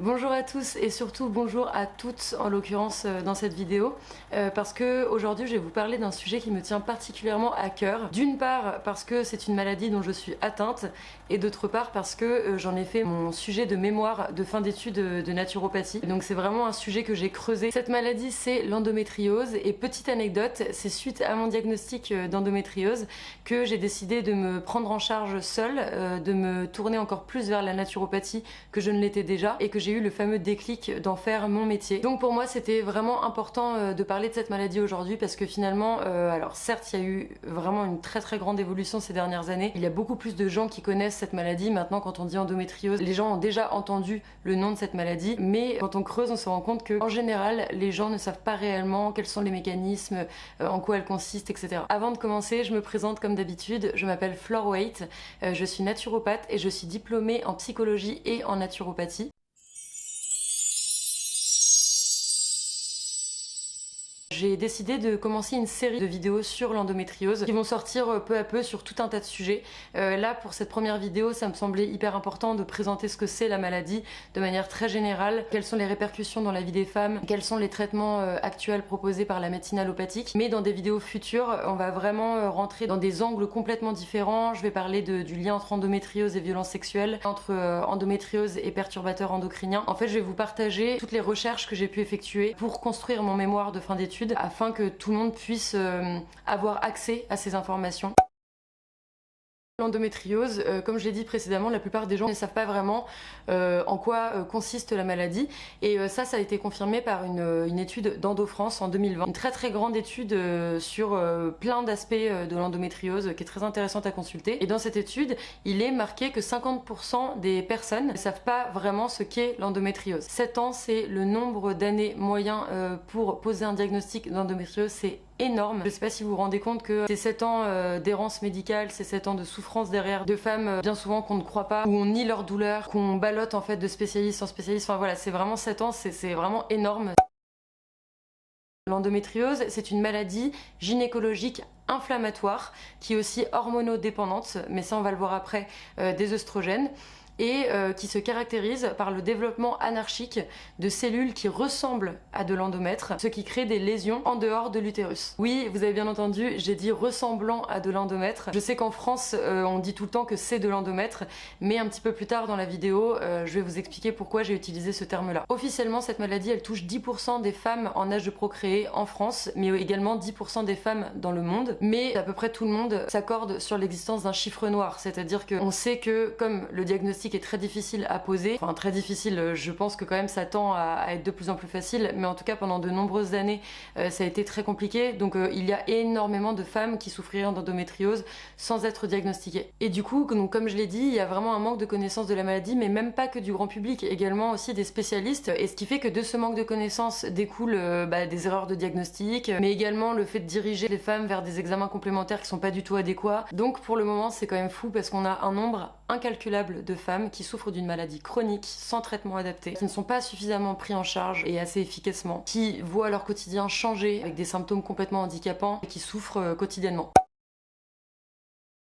Bonjour à tous et surtout bonjour à toutes en l'occurrence dans cette vidéo parce que aujourd'hui je vais vous parler d'un sujet qui me tient particulièrement à cœur. D'une part parce que c'est une maladie dont je suis atteinte et d'autre part parce que j'en ai fait mon sujet de mémoire de fin d'études de naturopathie. Donc c'est vraiment un sujet que j'ai creusé. Cette maladie c'est l'endométriose et petite anecdote, c'est suite à mon diagnostic d'endométriose que j'ai décidé de me prendre en charge seule, de me tourner encore plus vers la naturopathie que je ne l'étais déjà et que j'ai eu le fameux déclic d'en faire mon métier. Donc pour moi c'était vraiment important de parler de cette maladie aujourd'hui parce que finalement, alors certes il y a eu vraiment une très grande évolution ces dernières années, il y a beaucoup plus de gens qui connaissent cette maladie. Maintenant quand on dit endométriose, les gens ont déjà entendu le nom de cette maladie, mais quand on creuse on se rend compte que en général les gens ne savent pas réellement quels sont les mécanismes, en quoi elle consiste, etc. Avant de commencer, je me présente comme d'habitude, je m'appelle Flore Waite, je suis naturopathe et je suis diplômée en psychologie et en naturopathie. J'ai décidé de commencer une série de vidéos sur l'endométriose qui vont sortir peu à peu sur tout un tas de sujets. Là pour cette première vidéo ça me semblait hyper important de présenter ce que c'est la maladie de manière très générale, quelles sont les répercussions dans la vie des femmes, quels sont les traitements actuels proposés par la médecine allopathique. Mais dans des vidéos futures on va vraiment rentrer dans des angles complètement différents. Je vais parler du lien entre endométriose et violences sexuelles, entre endométriose et perturbateurs endocriniens. En fait je vais vous partager toutes les recherches que j'ai pu effectuer pour construire mon mémoire de fin d'études afin que tout le monde puisse avoir accès à ces informations. L'endométriose, comme je l'ai dit précédemment, la plupart des gens ne savent pas vraiment en quoi consiste la maladie et ça a été confirmé par une étude d'Endo-France en 2020. Une très grande étude sur plein d'aspects de l'endométriose qui est très intéressante à consulter. Et dans cette étude, il est marqué que 50% des personnes ne savent pas vraiment ce qu'est l'endométriose. 7 ans, c'est le nombre d'années moyen pour poser un diagnostic d'endométriose, c'est énorme. Je sais pas si vous vous rendez compte que ces 7 ans d'errance médicale, ces 7 ans de souffrance derrière, de femmes bien souvent qu'on ne croit pas, où on nie leur douleur, qu'on ballotte en fait de spécialiste en spécialiste, enfin voilà, c'est vraiment 7 ans, c'est vraiment énorme. L'endométriose, c'est une maladie gynécologique inflammatoire qui est aussi hormonodépendante, mais ça on va le voir après, des œstrogènes, et qui se caractérise par le développement anarchique de cellules qui ressemblent à de l'endomètre, ce qui crée des lésions en dehors de l'utérus. Oui, vous avez bien entendu, j'ai dit ressemblant à de l'endomètre. Je sais qu'en France, on dit tout le temps que c'est de l'endomètre, mais un petit peu plus tard dans la vidéo, je vais vous expliquer pourquoi j'ai utilisé ce terme-là. Officiellement, cette maladie, elle touche 10% des femmes en âge de procréer en France, mais également 10% des femmes dans le monde. Mais à peu près tout le monde s'accorde sur l'existence d'un chiffre noir, c'est-à-dire qu'on sait que comme le diagnostic est très difficile à poser, enfin très difficile, je pense que quand même ça tend à être de plus en plus facile, mais en tout cas pendant de nombreuses années ça a été très compliqué, donc il y a énormément de femmes qui souffriraient d'endométriose sans être diagnostiquées. Et du coup, donc, comme je l'ai dit, il y a vraiment un manque de connaissance de la maladie, mais même pas que du grand public, également aussi des spécialistes, et ce qui fait que de ce manque de connaissances découle des erreurs de diagnostic, mais également le fait de diriger les femmes vers des examens complémentaires qui sont pas du tout adéquats. Donc pour le moment c'est quand même fou parce qu'on a un nombre incalculable de femmes qui souffrent d'une maladie chronique sans traitement adapté, qui ne sont pas suffisamment pris en charge et assez efficacement, qui voient leur quotidien changer avec des symptômes complètement handicapants et qui souffrent quotidiennement.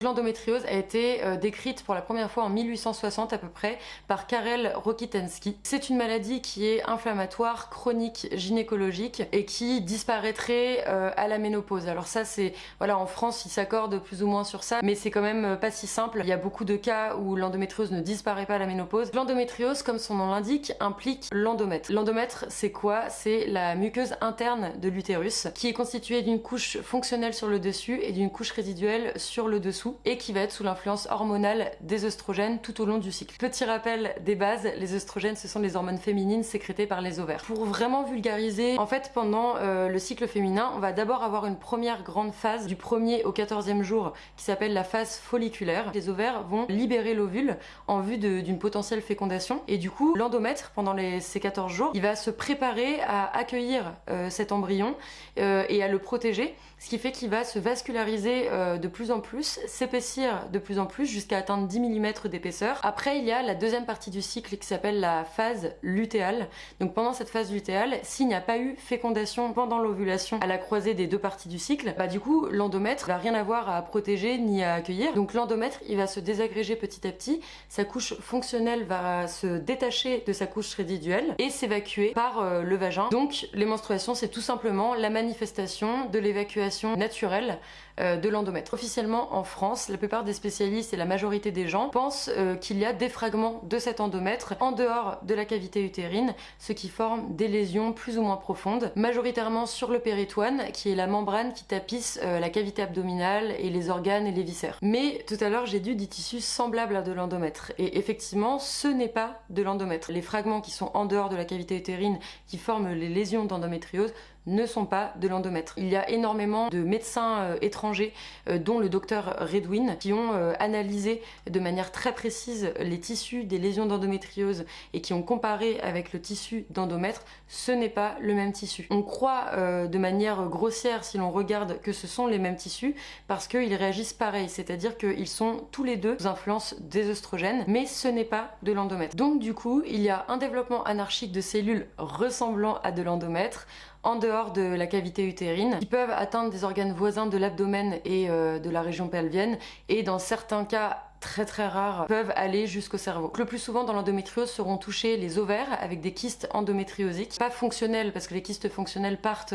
L'endométriose a été décrite pour la première fois en 1860 à peu près par Karel Rokitansky. C'est une maladie qui est inflammatoire, chronique, gynécologique et qui disparaîtrait à la ménopause. Alors ça c'est, voilà, en France ils s'accordent plus ou moins sur ça, mais c'est quand même pas si simple. Il y a beaucoup de cas où l'endométriose ne disparaît pas à la ménopause. L'endométriose, comme son nom l'indique, implique l'endomètre. L'endomètre c'est quoi? C'est la muqueuse interne de l'utérus qui est constituée d'une couche fonctionnelle sur le dessus et d'une couche résiduelle sur le dessous, et qui va être sous l'influence hormonale des œstrogènes tout au long du cycle. Petit rappel des bases, les œstrogènes ce sont les hormones féminines sécrétées par les ovaires. Pour vraiment vulgariser, en fait pendant le cycle féminin, on va d'abord avoir une première grande phase du 1er au 14e jour qui s'appelle la phase folliculaire. Les ovaires vont libérer l'ovule en vue d'une potentielle fécondation et du coup l'endomètre pendant ces 14 jours, il va se préparer à accueillir cet embryon et à le protéger, ce qui fait qu'il va se vasculariser de plus en plus, s'épaissir de plus en plus jusqu'à atteindre 10 mm d'épaisseur. Après, il y a la deuxième partie du cycle qui s'appelle la phase lutéale. Donc pendant cette phase lutéale, s'il n'y a pas eu fécondation pendant l'ovulation à la croisée des deux parties du cycle, du coup l'endomètre va rien avoir à protéger ni à accueillir. Donc l'endomètre, il va se désagréger petit à petit, sa couche fonctionnelle va se détacher de sa couche résiduelle et s'évacuer par le vagin. Donc les menstruations, c'est tout simplement la manifestation de l'évacuation naturelle de l'endomètre. Officiellement en France, la plupart des spécialistes et la majorité des gens pensent qu'il y a des fragments de cet endomètre en dehors de la cavité utérine, ce qui forme des lésions plus ou moins profondes, majoritairement sur le péritoine, qui est la membrane qui tapisse la cavité abdominale et les organes et les viscères. Mais tout à l'heure, j'ai dit des tissus semblables à de l'endomètre, et effectivement, ce n'est pas de l'endomètre. Les fragments qui sont en dehors de la cavité utérine, qui forment les lésions d'endométriose, ne sont pas de l'endomètre. Il y a énormément de médecins étrangers, dont le docteur Redwin, qui ont analysé de manière très précise les tissus des lésions d'endométriose et qui ont comparé avec le tissu d'endomètre. Ce n'est pas le même tissu. On croit de manière grossière, si l'on regarde, que ce sont les mêmes tissus parce qu'ils réagissent pareil, c'est-à-dire qu'ils sont tous les deux sous influence des œstrogènes, mais ce n'est pas de l'endomètre. Donc du coup, il y a un développement anarchique de cellules ressemblant à de l'endomètre en dehors de la cavité utérine, qui peuvent atteindre des organes voisins de l'abdomen et de la région pelvienne, et dans certains cas très rares, peuvent aller jusqu'au cerveau. Le plus souvent dans l'endométriose seront touchés les ovaires avec des kystes endométriosiques, pas fonctionnels parce que les kystes fonctionnels partent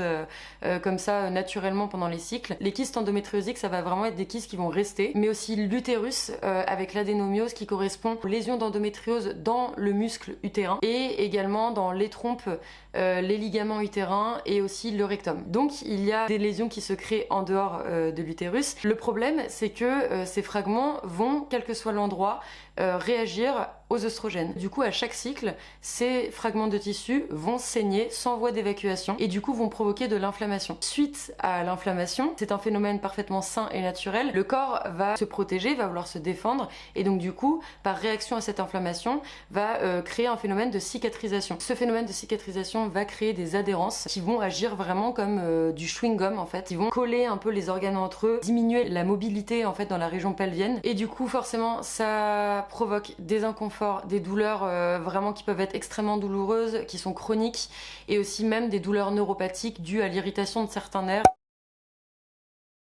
comme ça naturellement pendant les cycles. Les kystes endométriosiques, ça va vraiment être des kystes qui vont rester, mais aussi l'utérus avec l'adénomiose qui correspond aux lésions d'endométriose dans le muscle utérin, et également dans les trompes, les ligaments utérins et aussi le rectum. Donc il y a des lésions qui se créent en dehors de l'utérus. Le problème, c'est que ces fragments vont, quel que soit l'endroit, réagir aux œstrogènes. Du coup, à chaque cycle, ces fragments de tissu vont saigner sans voie d'évacuation et du coup vont provoquer de l'inflammation. Suite à l'inflammation, c'est un phénomène parfaitement sain et naturel, le corps va se protéger, va vouloir se défendre, et donc du coup, par réaction à cette inflammation, va créer un phénomène de cicatrisation. Ce phénomène de cicatrisation va créer des adhérences qui vont agir vraiment comme du chewing-gum en fait. Ils vont coller un peu les organes entre eux, diminuer la mobilité en fait dans la région pelvienne, et du coup forcément ça provoque des inconforts, des douleurs vraiment qui peuvent être extrêmement douloureuses, qui sont chroniques, et aussi même des douleurs neuropathiques dues à l'irritation de certains nerfs.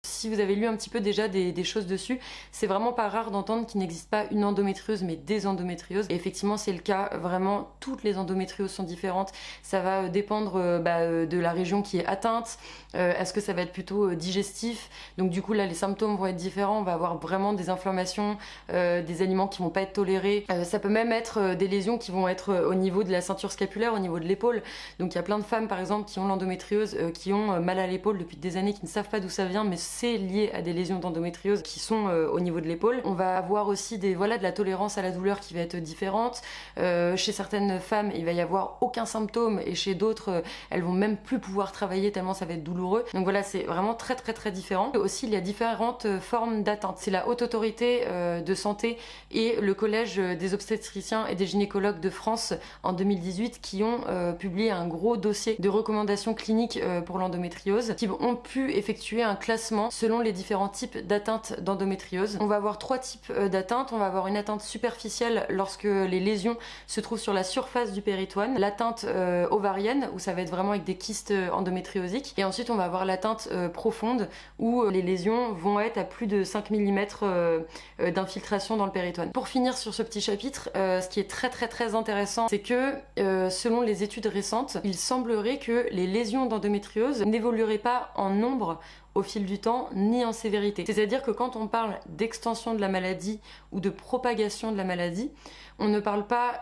Si vous avez lu un petit peu déjà des choses dessus, c'est vraiment pas rare d'entendre qu'il n'existe pas une endométriose mais des endométrioses. Et effectivement c'est le cas, vraiment toutes les endométrioses sont différentes. Ça va dépendre de la région qui est atteinte. Est-ce que ça va être plutôt digestif? Donc du coup là les symptômes vont être différents, on va avoir vraiment des inflammations, des aliments qui vont pas être tolérés. Ça peut même être des lésions qui vont être au niveau de la ceinture scapulaire, au niveau de l'épaule. Donc il y a plein de femmes par exemple qui ont l'endométriose, qui ont mal à l'épaule depuis des années, qui ne savent pas d'où ça vient, mais c'est lié à des lésions d'endométriose qui sont au niveau de l'épaule. On va avoir aussi de la tolérance à la douleur qui va être différente. Chez certaines femmes, il va y avoir aucun symptôme, et chez d'autres, elles vont même plus pouvoir travailler tellement ça va être douloureux. Donc voilà, c'est vraiment très différent. Et aussi, il y a différentes formes d'atteinte. C'est la Haute Autorité de Santé et le Collège des obstétriciens et des gynécologues de France en 2018 qui ont publié un gros dossier de recommandations cliniques pour l'endométriose, qui ont pu effectuer un classement selon les différents types d'atteintes d'endométriose. On va avoir trois types d'atteintes. On va avoir une atteinte superficielle lorsque les lésions se trouvent sur la surface du péritoine, l'atteinte ovarienne où ça va être vraiment avec des kystes endométriosiques, et ensuite on va avoir l'atteinte profonde où les lésions vont être à plus de 5 mm d'infiltration dans le péritoine. Pour finir sur ce petit chapitre, ce qui est très intéressant, c'est que selon les études récentes, il semblerait que les lésions d'endométriose n'évolueraient pas en nombre au fil du temps, ni en sévérité. C'est-à-dire que quand on parle d'extension de la maladie ou de propagation de la maladie, on ne parle pas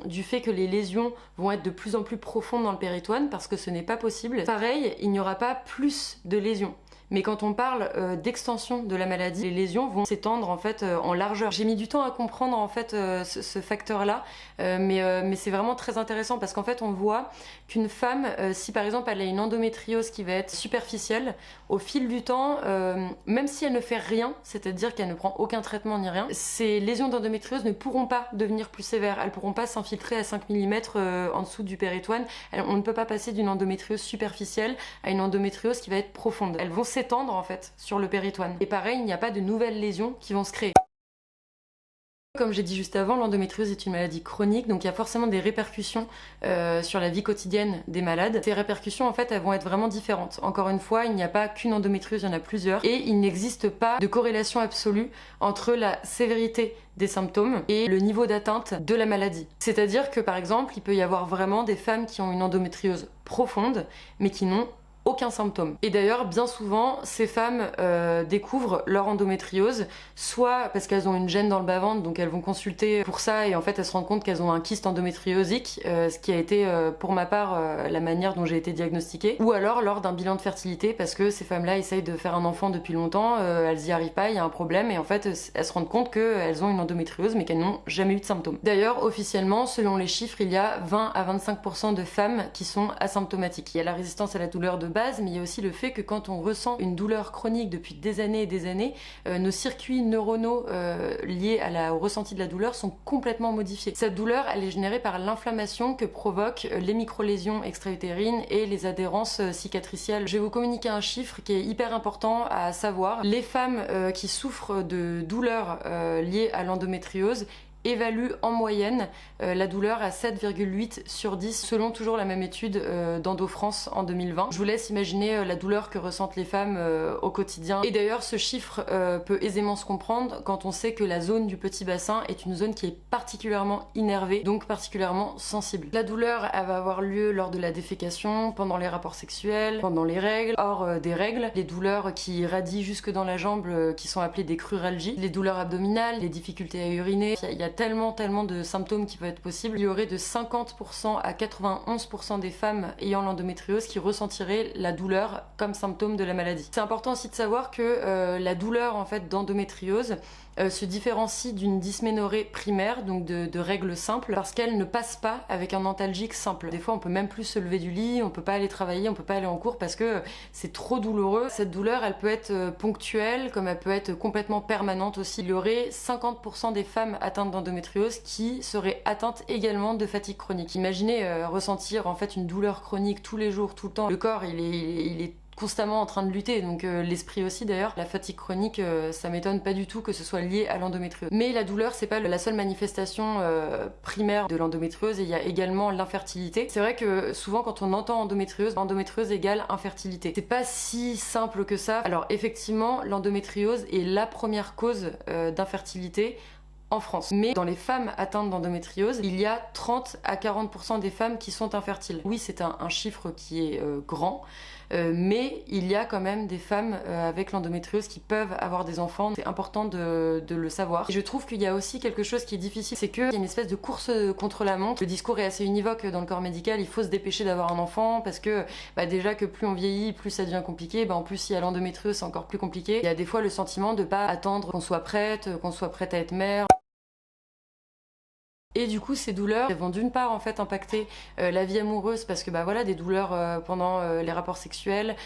du fait que les lésions vont être de plus en plus profondes dans le péritoine, parce que ce n'est pas possible. Pareil, il n'y aura pas plus de lésions. Mais quand on parle d'extension de la maladie, les lésions vont s'étendre en fait en largeur. J'ai mis du temps à comprendre en fait ce facteur-là, mais c'est vraiment très intéressant parce qu'en fait on voit qu'une femme, si par exemple elle a une endométriose qui va être superficielle, au fil du temps, même si elle ne fait rien, c'est-à-dire qu'elle ne prend aucun traitement ni rien, ces lésions d'endométriose ne pourront pas devenir plus sévères, elles pourront pas s'infiltrer à 5 mm en dessous du péritoine. On ne peut pas passer d'une endométriose superficielle à une endométriose qui va être profonde. Elles vont s'étendre en fait sur le péritoine. Et pareil, il n'y a pas de nouvelles lésions qui vont se créer. Comme j'ai dit juste avant, l'endométriose est une maladie chronique, donc il y a forcément des répercussions sur la vie quotidienne des malades. Ces répercussions, en fait, elles vont être vraiment différentes. Encore une fois, il n'y a pas qu'une endométriose, il y en a plusieurs. Et il n'existe pas de corrélation absolue entre la sévérité des symptômes et le niveau d'atteinte de la maladie. C'est-à-dire que, par exemple, il peut y avoir vraiment des femmes qui ont une endométriose profonde, mais qui n'ont aucun symptôme. Et d'ailleurs, bien souvent, ces femmes découvrent leur endométriose, soit parce qu'elles ont une gêne dans le bas-ventre, donc elles vont consulter pour ça, et en fait elles se rendent compte qu'elles ont un kyste endométriosique, ce qui a été pour ma part la manière dont j'ai été diagnostiquée, ou alors lors d'un bilan de fertilité, parce que ces femmes-là essayent de faire un enfant depuis longtemps, elles y arrivent pas, il y a un problème, et en fait elles se rendent compte qu'elles ont une endométriose, mais qu'elles n'ont jamais eu de symptômes. D'ailleurs, officiellement, selon les chiffres, il y a 20 à 25% de femmes qui sont asymptomatiques. Il y a la résistance à la douleur de base, mais il y a aussi le fait que quand on ressent une douleur chronique depuis des années et des années, nos circuits neuronaux liés au ressenti de la douleur sont complètement modifiés. Cette douleur, elle est générée par l'inflammation que provoquent les microlésions extra-utérines et les adhérences cicatricielles. Je vais vous communiquer un chiffre qui est hyper important à savoir. Les femmes qui souffrent de douleurs liées à l'endométriose évalue en moyenne la douleur à 7,8 sur 10 selon toujours la même étude d'Endo-France en 2020. Je vous laisse imaginer la douleur que ressentent les femmes au quotidien. Et d'ailleurs, ce chiffre peut aisément se comprendre quand on sait que la zone du petit bassin est une zone qui est particulièrement innervée, donc particulièrement sensible. La douleur, elle va avoir lieu lors de la défécation, pendant les rapports sexuels, pendant les règles, hors des règles, les douleurs qui radient jusque dans la jambe qui sont appelées des cruralgies, les douleurs abdominales, les difficultés à uriner. Il y a tellement de symptômes qui peuvent être possibles. Il y aurait de 50% à 91% des femmes ayant l'endométriose qui ressentiraient la douleur comme symptôme de la maladie. C'est important aussi de savoir que la douleur en fait d'endométriose se différencie d'une dysménorrhée primaire, donc de règles simples, parce qu'elle ne passe pas avec un antalgique simple. Des fois, on peut même plus se lever du lit, on peut pas aller travailler, on peut pas aller en cours parce que c'est trop douloureux. Cette douleur, elle peut être ponctuelle, comme elle peut être complètement permanente aussi. Il y aurait 50% des femmes atteintes d'endométriose qui seraient atteintes également de fatigue chronique. Imaginez ressentir en fait une douleur chronique tous les jours, tout le temps. Le corps, il est constamment en train de lutter, donc l'esprit aussi d'ailleurs. La fatigue chronique, ça m'étonne pas du tout que ce soit lié à l'endométriose. Mais la douleur, c'est pas la seule manifestation primaire de l'endométriose, et il y a également l'infertilité. C'est vrai que souvent quand on entend endométriose égale infertilité. C'est pas si simple que ça. Alors effectivement, l'endométriose est la première cause d'infertilité en France. Mais dans les femmes atteintes d'endométriose, il y a 30 à 40% des femmes qui sont infertiles. Oui, c'est un chiffre qui est grand, mais il y a quand même des femmes avec l'endométriose qui peuvent avoir des enfants. C'est important de le savoir. Et je trouve qu'il y a aussi quelque chose qui est difficile, c'est qu'il y a une espèce de course contre la montre. Le discours est assez univoque dans le corps médical, il faut se dépêcher d'avoir un enfant parce que déjà que plus on vieillit, plus ça devient compliqué. En plus, s'il y a l'endométriose, c'est encore plus compliqué. Il y a des fois le sentiment de pas attendre qu'on soit prête à être mère. Et du coup, ces douleurs vont d'une part en fait impacter la vie amoureuse parce que voilà, des douleurs pendant les rapports sexuels,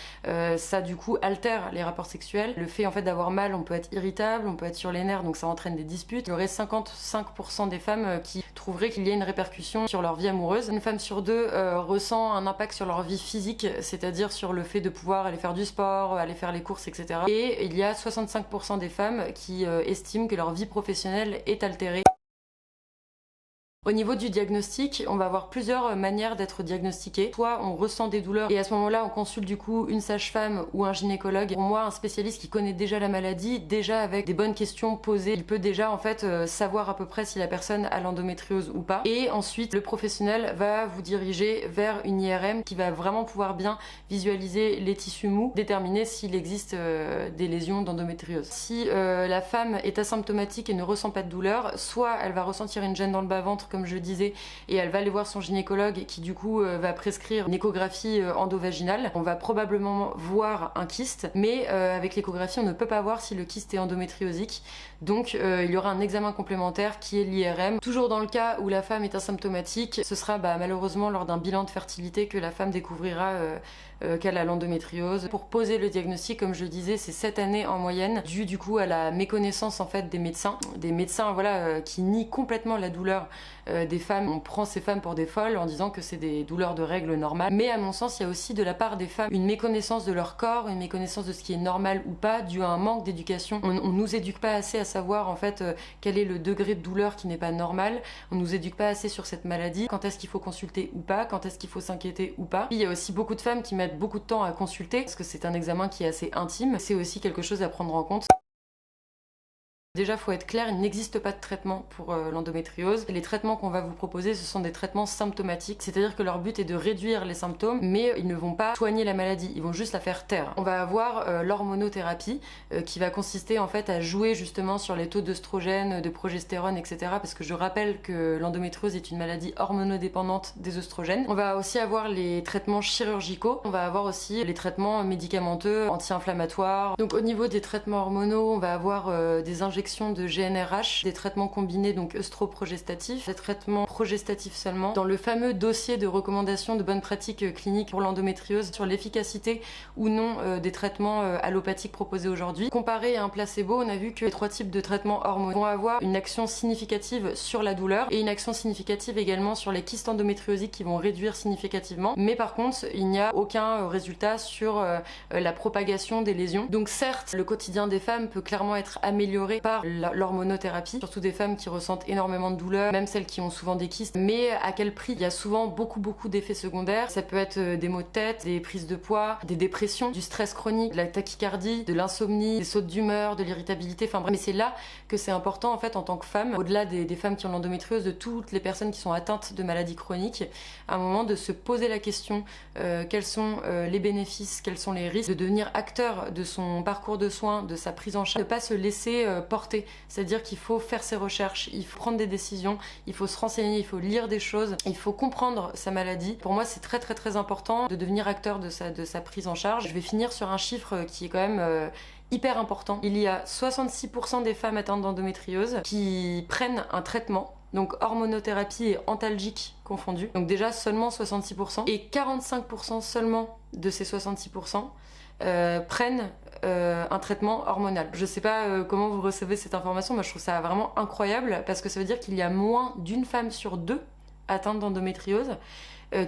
ça du coup altère les rapports sexuels. Le fait en fait d'avoir mal, on peut être irritable, on peut être sur les nerfs, donc ça entraîne des disputes. Il y aurait 55% des femmes qui trouveraient qu'il y a une répercussion sur leur vie amoureuse. Une femme sur deux ressent un impact sur leur vie physique, c'est-à-dire sur le fait de pouvoir aller faire du sport, aller faire les courses, etc. Et il y a 65% des femmes qui estiment que leur vie professionnelle est altérée. Au niveau du diagnostic, on va avoir plusieurs manières d'être diagnostiqué. Soit on ressent des douleurs et à ce moment-là on consulte du coup une sage-femme ou un gynécologue. Pour moi, un spécialiste qui connaît déjà la maladie, déjà avec des bonnes questions posées, il peut déjà en fait savoir à peu près si la personne a l'endométriose ou pas. Et ensuite, le professionnel va vous diriger vers une IRM qui va vraiment pouvoir bien visualiser les tissus mous, déterminer s'il existe des lésions d'endométriose. Si la femme est asymptomatique et ne ressent pas de douleur, soit elle va ressentir une gêne dans le bas-ventre comme je disais, et elle va aller voir son gynécologue qui du coup va prescrire une échographie endovaginale. On va probablement voir un kyste, mais avec l'échographie on ne peut pas voir si le kyste est endométriosique, donc il y aura un examen complémentaire qui est l'IRM. Toujours dans le cas où la femme est asymptomatique, ce sera malheureusement lors d'un bilan de fertilité que la femme découvrira qu'elle a l'endométriose. Pour poser le diagnostic, comme je le disais, c'est 7 années en moyenne, dû du coup à la méconnaissance en fait des médecins voilà, qui nient complètement la douleur des femmes, on prend ces femmes pour des folles en disant que c'est des douleurs de règles normales. Mais à mon sens, il y a aussi de la part des femmes une méconnaissance de leur corps, une méconnaissance de ce qui est normal ou pas, dû à un manque d'éducation. On nous éduque pas assez à savoir en fait quel est le degré de douleur qui n'est pas normal. On nous éduque pas assez sur cette maladie. Quand est-ce qu'il faut consulter ou pas, quand est-ce qu'il faut s'inquiéter ou pas. Puis, il y a aussi beaucoup de femmes qui mettent beaucoup de temps à consulter parce que c'est un examen qui est assez intime. C'est aussi quelque chose à prendre en compte. Déjà, faut être clair, il n'existe pas de traitement pour l'endométriose. Les traitements qu'on va vous proposer, ce sont des traitements symptomatiques, c'est-à-dire que leur but est de réduire les symptômes, mais ils ne vont pas soigner la maladie, ils vont juste la faire taire. On va avoir l'hormonothérapie, qui va consister en fait à jouer justement sur les taux d'œstrogène, de progestérone, etc. Parce que je rappelle que l'endométriose est une maladie hormonodépendante des œstrogènes. On va aussi avoir les traitements chirurgicaux, on va avoir aussi les traitements médicamenteux, anti-inflammatoires. Donc au niveau des traitements hormonaux, on va avoir des injections de GnRH, des traitements combinés donc œstroprogestatifs, des traitements progestatifs seulement. Dans le fameux dossier de recommandation de bonnes pratiques cliniques pour l'endométriose sur l'efficacité ou non des traitements allopathiques proposés aujourd'hui, comparé à un placebo, on a vu que les 3 types de traitements hormonaux vont avoir une action significative sur la douleur et une action significative également sur les kystes endométriosiques qui vont réduire significativement. Mais par contre, il n'y a aucun résultat sur la propagation des lésions. Donc certes, le quotidien des femmes peut clairement être amélioré par l'hormonothérapie, surtout des femmes qui ressentent énormément de douleurs, même celles qui ont souvent des kystes. Mais à quel prix? Il y a souvent beaucoup d'effets secondaires. Ça peut être des maux de tête, des prises de poids, des dépressions, du stress chronique, de la tachycardie, de l'insomnie, des sautes d'humeur, de l'irritabilité, enfin bref. Mais c'est là que c'est important en fait en tant que femme, au-delà des femmes qui ont l'endométriose, de toutes les personnes qui sont atteintes de maladies chroniques, à un moment de se poser la question quels sont les bénéfices, quels sont les risques, de devenir acteur de son parcours de soins, de sa prise en charge, de pas se laisser porter. C'est-à-dire qu'il faut faire ses recherches, il faut prendre des décisions, il faut se renseigner, il faut lire des choses, il faut comprendre sa maladie. Pour moi, c'est très important de devenir acteur de sa prise en charge. Je vais finir sur un chiffre qui est quand même hyper important. Il y a 66% des femmes atteintes d'endométriose qui prennent un traitement, donc hormonothérapie et antalgique confondus. Donc déjà seulement 66%. Et 45% seulement de ces 66% prennent un traitement hormonal. Je sais pas comment vous recevez cette information, mais je trouve ça vraiment incroyable parce que ça veut dire qu'il y a moins d'une femme sur 2 atteinte d'endométriose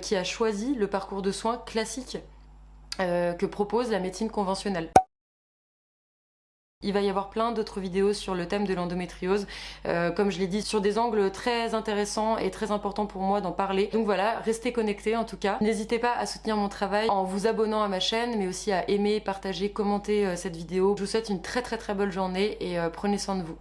qui a choisi le parcours de soins classique que propose la médecine conventionnelle. Il va y avoir plein d'autres vidéos sur le thème de l'endométriose, comme je l'ai dit, sur des angles très intéressants et très importants pour moi d'en parler. Donc voilà, restez connectés en tout cas. N'hésitez pas à soutenir mon travail en vous abonnant à ma chaîne, mais aussi à aimer, partager, commenter cette vidéo. Je vous souhaite une très bonne journée et prenez soin de vous.